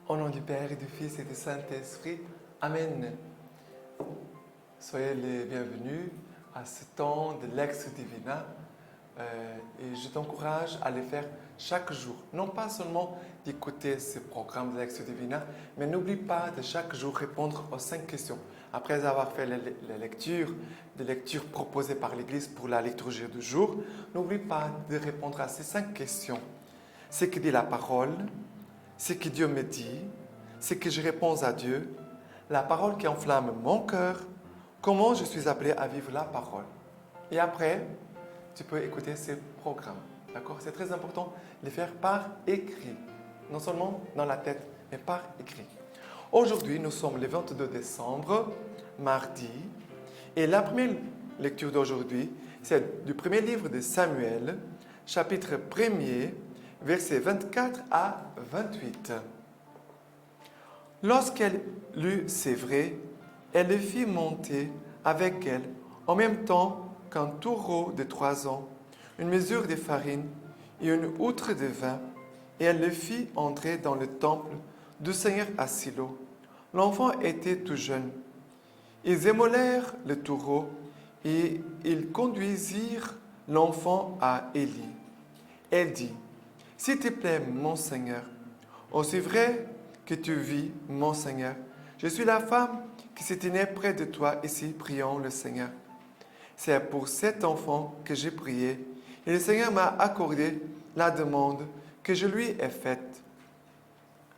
Au nom du Père et du Fils et du Saint-Esprit. Amen. Soyez les bienvenus à ce temps de Lex Divina. Et je t'encourage à le faire chaque jour. Non pas seulement d'écouter ce programme de Lex Divina, mais n'oublie pas de chaque jour répondre aux 5 questions. Après avoir fait les lectures proposées par l'Église pour la liturgie du jour, n'oublie pas de répondre à ces 5 questions. Ce que dit la parole, ce que Dieu me dit, ce que je réponds à Dieu, la parole qui enflamme mon cœur, comment je suis appelé à vivre la parole. Et après, tu peux écouter ces programmes. D'accord? C'est très important de les faire par écrit. Non seulement dans la tête, mais par écrit. Aujourd'hui, nous sommes le 22 décembre, mardi. Et la première lecture d'aujourd'hui, c'est du premier livre de Samuel, chapitre 1er, versets 24 à 28. Lorsqu'elle lut Sévré, elle le fit monter avec elle en même temps qu'un taureau de 3 ans, une mesure de farine et une outre de vin, et elle le fit entrer dans le temple du Seigneur à Silo. L'enfant était tout jeune. Ils émolèrent le taureau et ils conduisirent l'enfant à Élie. Elle dit, « S'il te plaît, mon Seigneur, aussi vrai que tu vis, mon Seigneur, je suis la femme qui se tenait près de toi ici, priant le Seigneur. C'est pour cet enfant que j'ai prié, et le Seigneur m'a accordé la demande que je lui ai faite.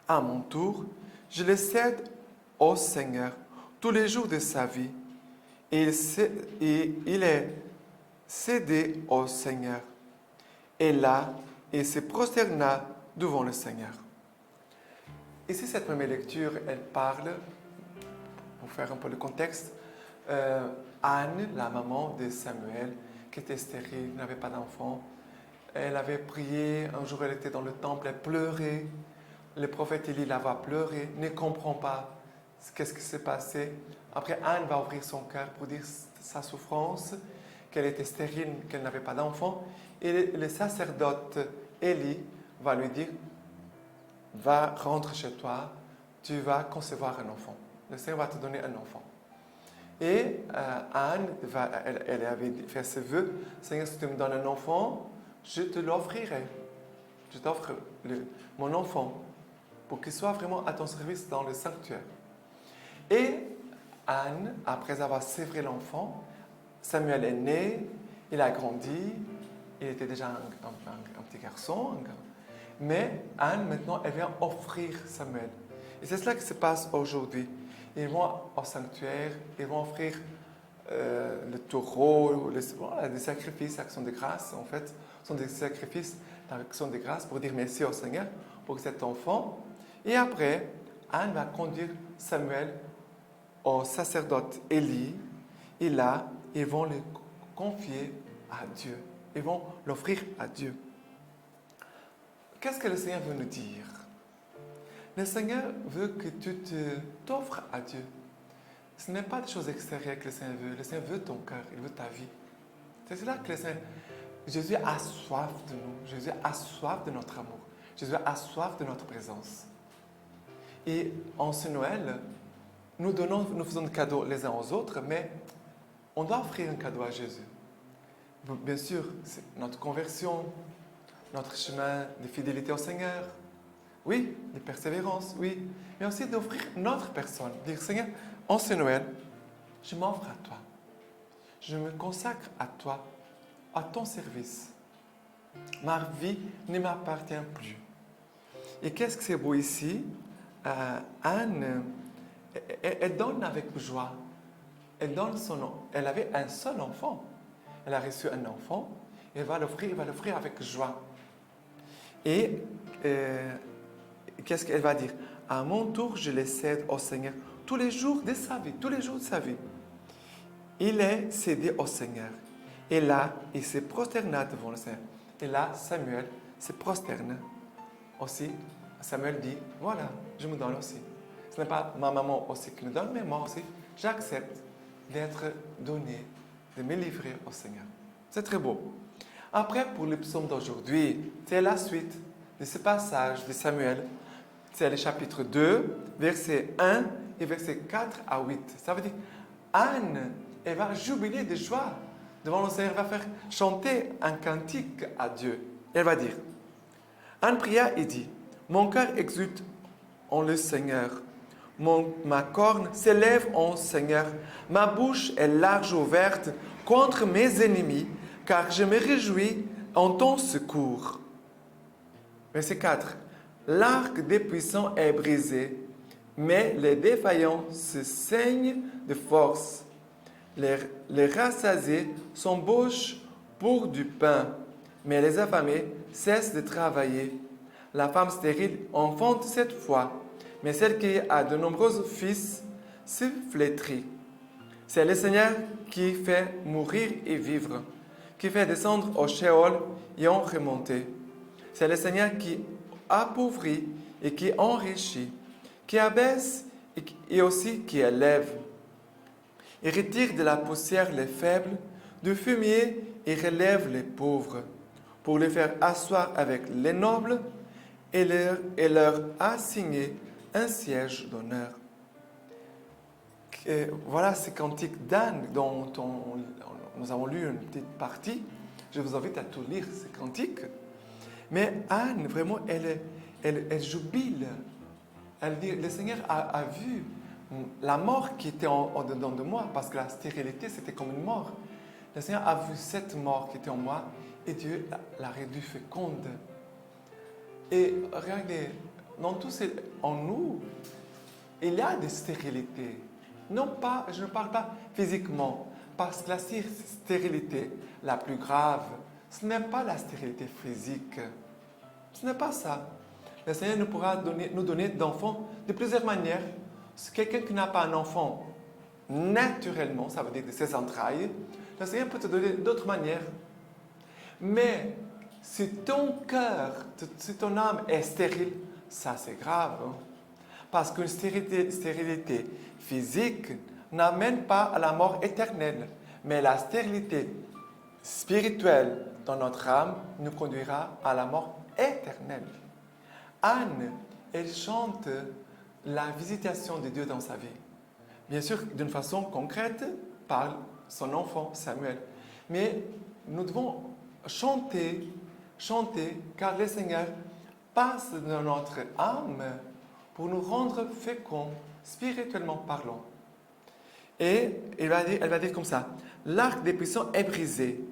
À mon tour, je le cède au Seigneur tous les jours de sa vie, et il est cédé au Seigneur. Et là, il se prosterna devant le Seigneur. » Ici, cette première lecture, elle parle, pour faire un peu le contexte, Anne, la maman de Samuel, qui était stérile, n'avait pas d'enfant, elle avait prié, un jour elle était dans le temple, elle pleurait, le prophète Élie la voit pleurer, ne comprend pas qu'est-ce qui s'est passé. Après, Anne va ouvrir son cœur pour dire sa souffrance, qu'elle était stérile, qu'elle n'avait pas d'enfant, et le sacerdote Élie va lui dire, va rentrer chez toi, tu vas concevoir un enfant. Le Seigneur va te donner un enfant. Et Anne, elle avait fait ce vœu, Seigneur, si tu me donnes un enfant, je te l'offrirai. Je t'offre mon enfant pour qu'il soit vraiment à ton service dans le sanctuaire. Et Anne, après avoir sévré l'enfant, Samuel est né, il a grandi, il était déjà un petit garçon, mais Anne, maintenant, elle vient offrir Samuel. Et c'est cela qui se passe aujourd'hui. Ils vont au sanctuaire, ils vont offrir le taureau, des sacrifices, actions de grâce, en fait. Ce sont des sacrifices d'actions de grâce pour dire merci au Seigneur pour cet enfant. Et après, Anne va conduire Samuel au sacerdote Élie. Et là, ils vont le confier à Dieu. Ils vont l'offrir à Dieu. Qu'est-ce que le Seigneur veut nous dire? Le Seigneur veut que tu t'offres à Dieu. Ce n'est pas des choses extérieures que le Seigneur veut. Le Seigneur veut ton cœur, il veut ta vie. C'est cela que le Seigneur... Jésus a soif de nous. Jésus a soif de notre amour. Jésus a soif de notre présence. Et en ce Noël, nous faisons des cadeaux les uns aux autres, mais on doit offrir un cadeau à Jésus. Bien sûr, c'est notre conversion, notre chemin de fidélité au Seigneur, oui, de persévérance, oui, mais aussi d'offrir notre personne, dire Seigneur, en ce Noël, je m'offre à toi, je me consacre à toi, à ton service. Ma vie ne m'appartient plus. Et qu'est-ce que c'est beau ici? Anne, elle donne avec joie. Elle donne son nom. Elle avait un seul enfant. Elle a reçu un enfant. Elle va l'offrir avec joie. Et qu'est-ce qu'elle va dire? À mon tour, je le cède au Seigneur tous les jours de sa vie. Tous les jours de sa vie. Il est cédé au Seigneur. Et là, il se prosterna devant le Seigneur. Et là, Samuel se prosterne aussi. Samuel dit, voilà, je me donne aussi. Ce n'est pas ma maman aussi qui me donne, mais moi aussi, j'accepte d'être donné, de me livrer au Seigneur. C'est très beau. Après, pour le psaume d'aujourd'hui, c'est la suite de ce passage de Samuel. c'est le chapitre 2, verset 1 et verset 4 à 8. Ça veut dire, Anne, elle va jubiler de joie devant le Seigneur, elle va faire chanter un cantique à Dieu. Elle va dire, Anne pria et dit, mon cœur exulte en le Seigneur. Ma corne s'élève en Seigneur. Ma bouche est large ouverte contre mes ennemis, car je me réjouis en ton secours. Verset 4. L'arc des puissants est brisé, mais les défaillants se saignent de force. Les rassasiés s'embauchent pour du pain, mais les affamés cessent de travailler. La femme stérile enfante cette fois, mais celle qui a de nombreux fils se flétrit. C'est le Seigneur qui fait mourir et vivre, qui fait descendre au Sheol et en remonter. C'est le Seigneur qui appauvrit et qui enrichit, qui abaisse et aussi qui élève. Il retire de la poussière les faibles, du fumier et relève les pauvres, pour les faire asseoir avec les nobles et leur assigner un siège d'honneur. Voilà ce cantique d'Anne dont nous avons lu une petite partie. Je vous invite à tout lire, ce cantique. Mais Anne, vraiment, elle jubile. Elle dit, le Seigneur a vu la mort qui était en dedans de moi, parce que la stérilité, c'était comme une mort. Le Seigneur a vu cette mort qui était en moi, et Dieu l'a rendue féconde. Et regardez, en nous, il y a des stérilités. Non pas, je ne parle pas physiquement, parce que la stérilité la plus grave, ce n'est pas la stérilité physique. Ce n'est pas ça. Le Seigneur nous pourra nous donner d'enfants de plusieurs manières. Quelqu'un qui n'a pas un enfant naturellement, ça veut dire de ses entrailles, le Seigneur peut te donner d'autres manières. Mais si ton cœur, si ton âme est stérile, ça c'est grave. Hein? Parce qu'une stérilité physique n'amène pas à la mort éternelle. Mais la stérilité spirituelle dans notre âme nous conduira à la mort éternelle. Anne, elle chante la visitation de Dieu dans sa vie. Bien sûr, d'une façon concrète, par son enfant Samuel. Mais nous devons chanter, car le Seigneur passe dans notre âme pour nous rendre féconds, spirituellement parlant. Et elle va dire comme ça, l'arc des puissants est brisé.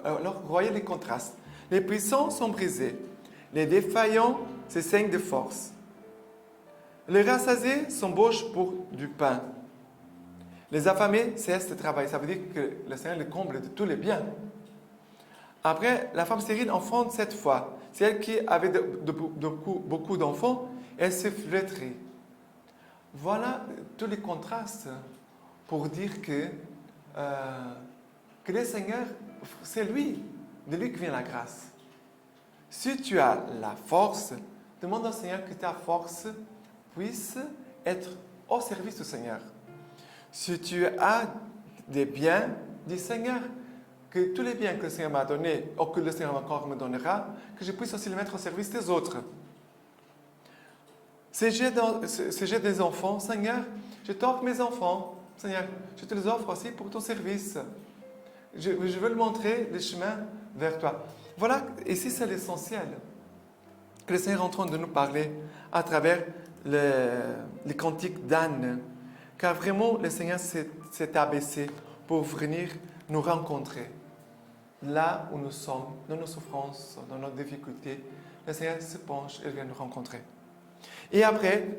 Alors, voyez les contrastes. Les puissants sont brisés. Les défaillants se saignent de force. Les rassasiés s'embauchent pour du pain. Les affamés cessent de travailler. Ça veut dire que le Seigneur les comble de tous les biens. Après, la femme stérile enfante cette fois. C'est elle qui avait beaucoup d'enfants. Elle se flétrit. Voilà tous les contrastes pour dire que le Seigneur, c'est lui, de lui que vient la grâce. Si tu as la force, demande au Seigneur que ta force puisse être au service du Seigneur. Si tu as des biens, dis Seigneur, que tous les biens que le Seigneur m'a donnés, ou que le Seigneur encore me donnera, que je puisse aussi les mettre au service des autres. Si j'ai des enfants, Seigneur, je t'offre mes enfants. Seigneur, je te les offre aussi pour ton service. Je veux le montrer, le chemin vers toi. Voilà, ici c'est l'essentiel que le Seigneur est en train de nous parler à travers les cantiques d'Anne. Car vraiment, le Seigneur s'est abaissé pour venir nous rencontrer. Là où nous sommes, dans nos souffrances, dans nos difficultés, le Seigneur se penche et vient nous rencontrer. Et après,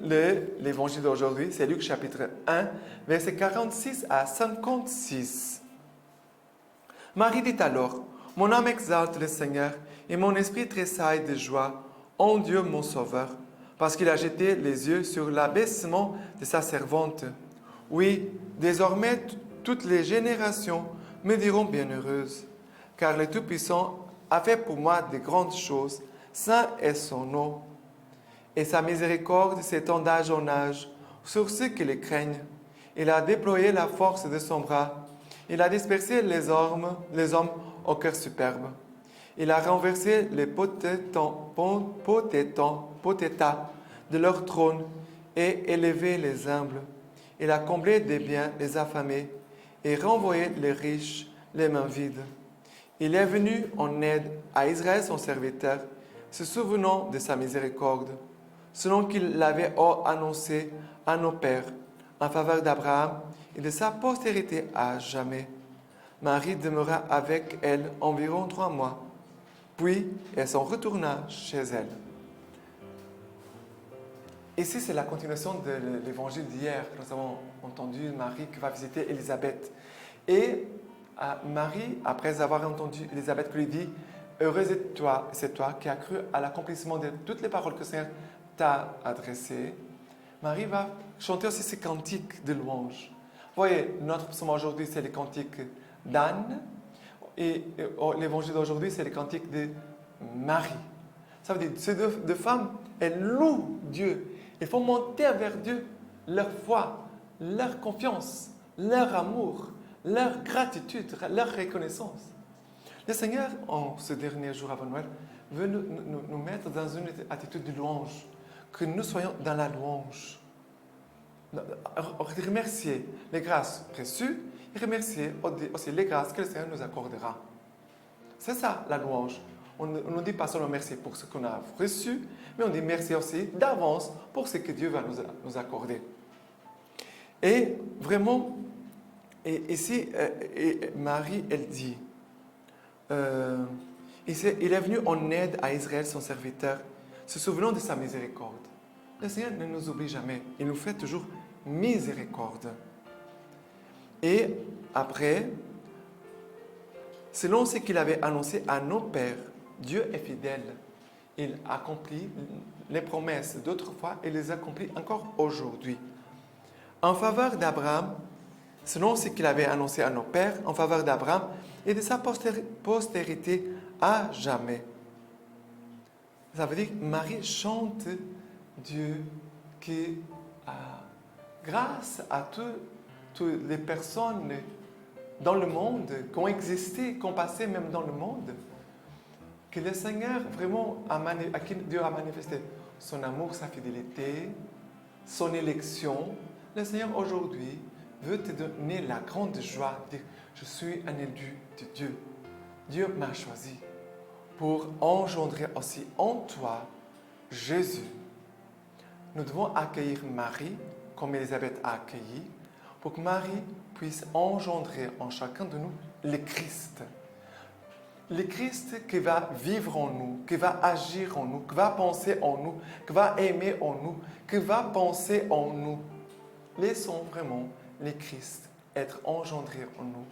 l'évangile d'aujourd'hui, c'est Luc chapitre 1, versets 46 à 56. Marie dit alors, « Mon âme exalte le Seigneur, et mon esprit tressaille de joie en Dieu mon Sauveur, parce qu'il a jeté les yeux sur l'abaissement de sa servante. Oui, désormais, toutes les générations me diront bienheureuse, car le Tout-Puissant a fait pour moi de grandes choses, saint est son nom. Et sa miséricorde s'étend d'âge en âge sur ceux qui le craignent. Il a déployé la force de son bras. Il a dispersé les hommes au cœur superbe. Il a renversé les potentats de leur trône et élevé les humbles. Il a comblé des biens les affamés et renvoyé les riches les mains vides. Il est venu en aide à Israël son serviteur, se souvenant de sa miséricorde, selon qu'il l'avait annoncé à nos pères, en faveur d'Abraham et de sa postérité à jamais. Marie demeura avec elle environ 3 mois, puis elle s'en retourna chez elle. Ici, c'est la continuation de l'évangile d'hier. Nous avons entendu Marie qui va visiter Élisabeth. Et Marie, après avoir entendu Élisabeth qui lui dit « Heureuse c'est toi qui as cru à l'accomplissement de toutes les paroles que le Seigneur t'a adressées », Marie va chanter aussi ces cantiques de louange. Vous voyez, notre psaume aujourd'hui, c'est les cantiques d'Anne. Et l'évangile d'aujourd'hui, c'est les cantiques de Marie. Ça veut dire que ces deux femmes, elles louent Dieu. Il faut monter vers Dieu leur foi, leur confiance, leur amour, leur gratitude, leur reconnaissance. Le Seigneur, en ce dernier jour avant Noël, veut nous mettre dans une attitude de louange, que nous soyons dans la louange. Remercier les grâces reçues et remercier aussi les grâces que le Seigneur nous accordera. C'est ça la louange. On ne dit pas seulement merci pour ce qu'on a reçu, mais on dit merci aussi d'avance pour ce que Dieu va nous accorder. Et vraiment, ici, Marie, elle dit, il est venu en aide à Israël, son serviteur, se souvenant de sa miséricorde. Le Seigneur ne nous oublie jamais, il nous fait toujours miséricorde. Et après, selon ce qu'il avait annoncé à nos pères, Dieu est fidèle. Il accomplit les promesses d'autrefois et les accomplit encore aujourd'hui. En faveur d'Abraham, selon ce qu'il avait annoncé à nos pères, en faveur d'Abraham et de sa postérité à jamais. Ça veut dire que Marie chante Dieu qui, grâce à toutes les personnes dans le monde, qui ont existé, qui ont passé même dans le monde, que le Seigneur vraiment à qui Dieu a manifesté son amour, sa fidélité, son élection. Le Seigneur aujourd'hui veut te donner la grande joie de dire « Je suis un élu de Dieu. Dieu m'a choisi pour engendrer aussi en toi Jésus. » Nous devons accueillir Marie comme Élisabeth a accueilli pour que Marie puisse engendrer en chacun de nous le Christ. Le Christ qui va vivre en nous, qui va agir en nous, qui va penser en nous, qui va aimer en nous, qui va penser en nous. Laissons vraiment le Christ être engendré en nous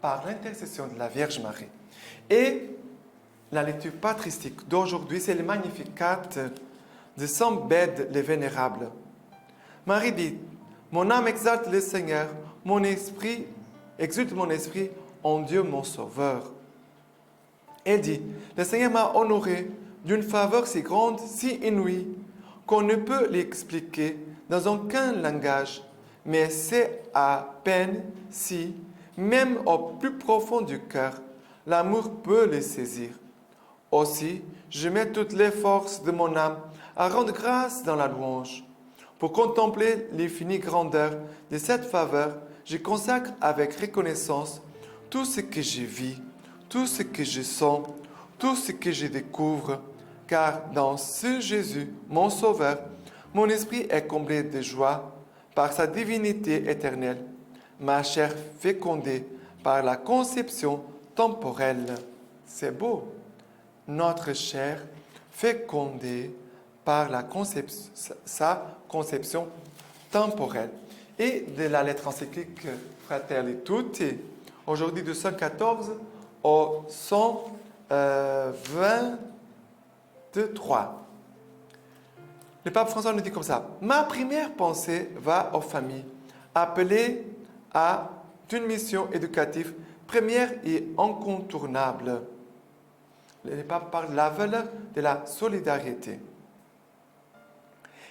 par l'intercession de la Vierge Marie. Et la lecture patristique d'aujourd'hui, c'est le Magnificat de Saint Bède le Vénérable. Marie dit, « Mon âme exalte le Seigneur, mon esprit exulte mon esprit en Dieu mon Sauveur. » Elle dit, « Le Seigneur m'a honoré d'une faveur si grande, si inouïe, qu'on ne peut l'expliquer dans aucun langage, mais c'est à peine si, même au plus profond du cœur, l'amour peut le saisir. Aussi, je mets toutes les forces de mon âme à rendre grâce dans la louange. Pour contempler l'infinie grandeur de cette faveur, je consacre avec reconnaissance tout ce que je vis, tout ce que je sens, tout ce que je découvre, car dans ce Jésus, mon Sauveur, mon esprit est comblé de joie par sa divinité éternelle, ma chair fécondée par la conception temporelle. C'est beau. Notre chair fécondée par sa conception temporelle. Et de la lettre encyclique Fratelli Tutti, aujourd'hui de 114 au 123. Le pape François nous dit comme ça, « Ma première pensée va aux familles, appelées à une mission éducative première et incontournable. » Le pape parle de la valeur de la solidarité.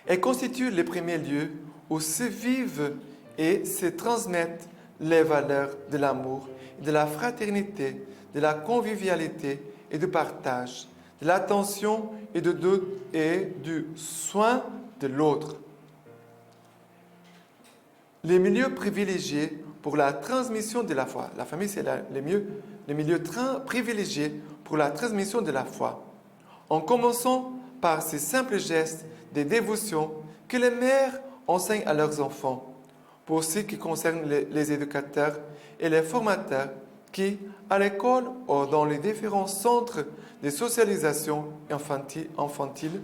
Elle constitue le premier lieu où se vivent et se transmettent les valeurs de l'amour, de la fraternité, de la convivialité et du partage, de l'attention et du soin de l'autre. Les milieux privilégiés pour la transmission de la foi. La famille, c'est les milieux privilégiés pour la transmission de la foi. En commençant par ces simples gestes de dévotion que les mères enseignent à leurs enfants. Pour ce qui concerne les éducateurs et les formateurs qui, à l'école ou dans les différents centres de socialisation infantile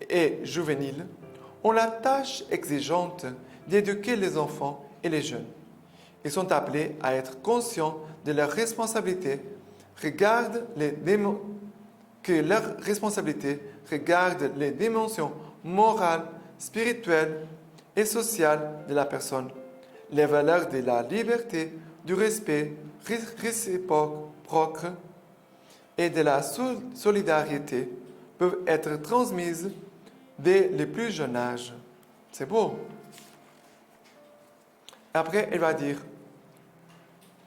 et juvénile, ont la tâche exigeante d'éduquer les enfants et les jeunes. Ils sont appelés à être conscients de leurs responsabilités, que leur responsabilité regarde les dimensions morales, spirituelles et sociales de la personne, les valeurs de la liberté, du respect réciproque et de la solidarité peuvent être transmises dès le plus jeune âge. C'est beau. Après, elle va dire,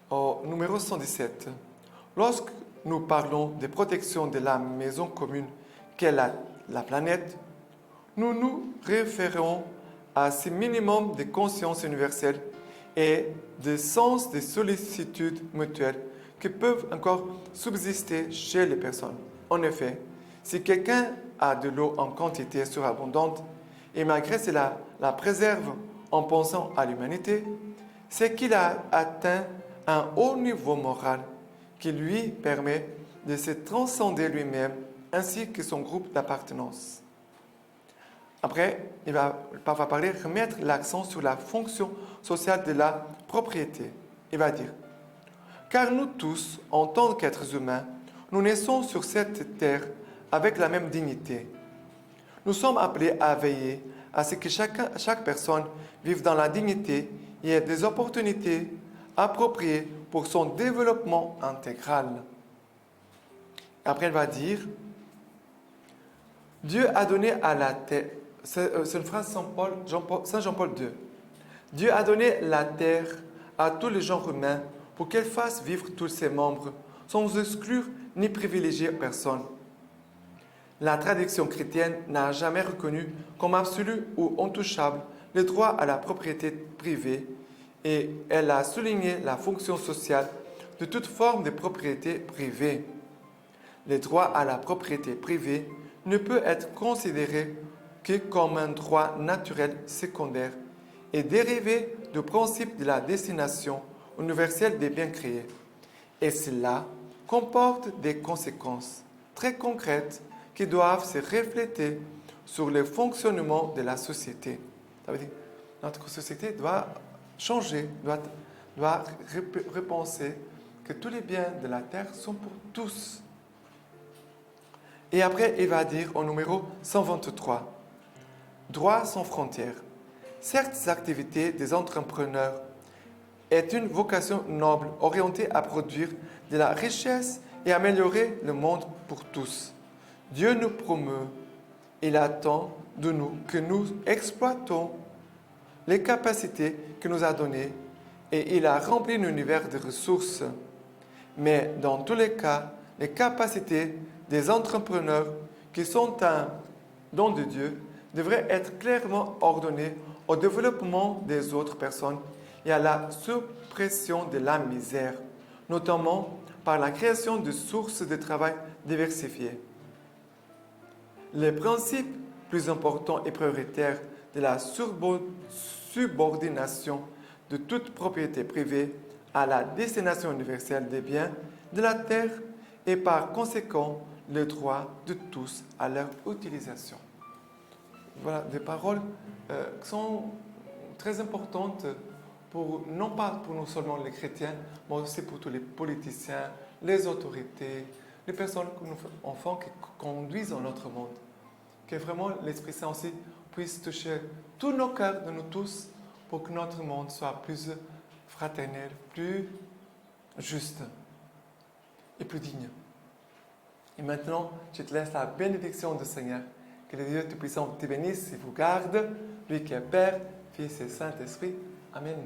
au numéro 117, lorsque nous parlons de protection de la maison commune qu'est la planète, nous nous référons à ce minimum de conscience universelle et de sens de sollicitude mutuelle qui peuvent encore subsister chez les personnes. En effet, si quelqu'un a de l'eau en quantité surabondante et malgré cela la préserve en pensant à l'humanité, c'est qu'il a atteint un haut niveau moral qui lui permet de se transcender lui-même ainsi que son groupe d'appartenance. Après, il va parler, remettre l'accent sur la fonction sociale de la propriété. Il va dire, car nous tous, en tant qu'êtres humains, nous naissons sur cette terre avec la même dignité. Nous sommes appelés à veiller à ce que chaque personne vive dans la dignité et ait des opportunités appropriées pour son développement intégral. Après, elle va dire, Dieu a donné à la terre, c'est une phrase Saint Jean-Paul II, Dieu a donné la terre à tous les genres humains pour qu'elle fasse vivre tous ses membres, sans exclure ni privilégier personne. La tradition chrétienne n'a jamais reconnu comme absolu ou intouchable le droit à la propriété privée et elle a souligné la fonction sociale de toute forme de propriété privée. Le droit à la propriété privée ne peut être considéré que comme un droit naturel secondaire et dérivé du principe de la destination universelle des biens créés. Et cela comporte des conséquences très concrètes qui doivent se refléter sur le fonctionnement de la société. Ça veut dire que notre société doit changer, doit repenser que tous les biens de la terre sont pour tous. Et après, il va dire au numéro 123, droit sans frontières. Certaines activités des entrepreneurs est une vocation noble orientée à produire de la richesse et améliorer le monde pour tous. Dieu nous promeut, il attend de nous que nous exploitons les capacités qu'il nous a données et il a rempli l'univers de ressources. Mais dans tous les cas, les capacités des entrepreneurs qui sont un don de Dieu devraient être clairement ordonnées au développement des autres personnes et à la suppression de la misère, notamment par la création de sources de travail diversifiées. Les principes plus importants et prioritaires de la subordination de toute propriété privée à la destination universelle des biens de la terre et par conséquent le droit de tous à leur utilisation. Voilà des paroles qui sont très importantes non pas pour nous seulement les chrétiens, mais aussi pour tous les politiciens, les autorités, les personnes que nous enfants qui conduisent dans notre monde. Que vraiment l'Esprit Saint aussi puisse toucher tous nos cœurs de nous tous pour que notre monde soit plus fraternel, plus juste et plus digne. Et maintenant, je te laisse la bénédiction du Seigneur. Que le Dieu Tout-Puissant te bénisse et vous garde, lui qui est Père, Fils et Saint-Esprit. Amen.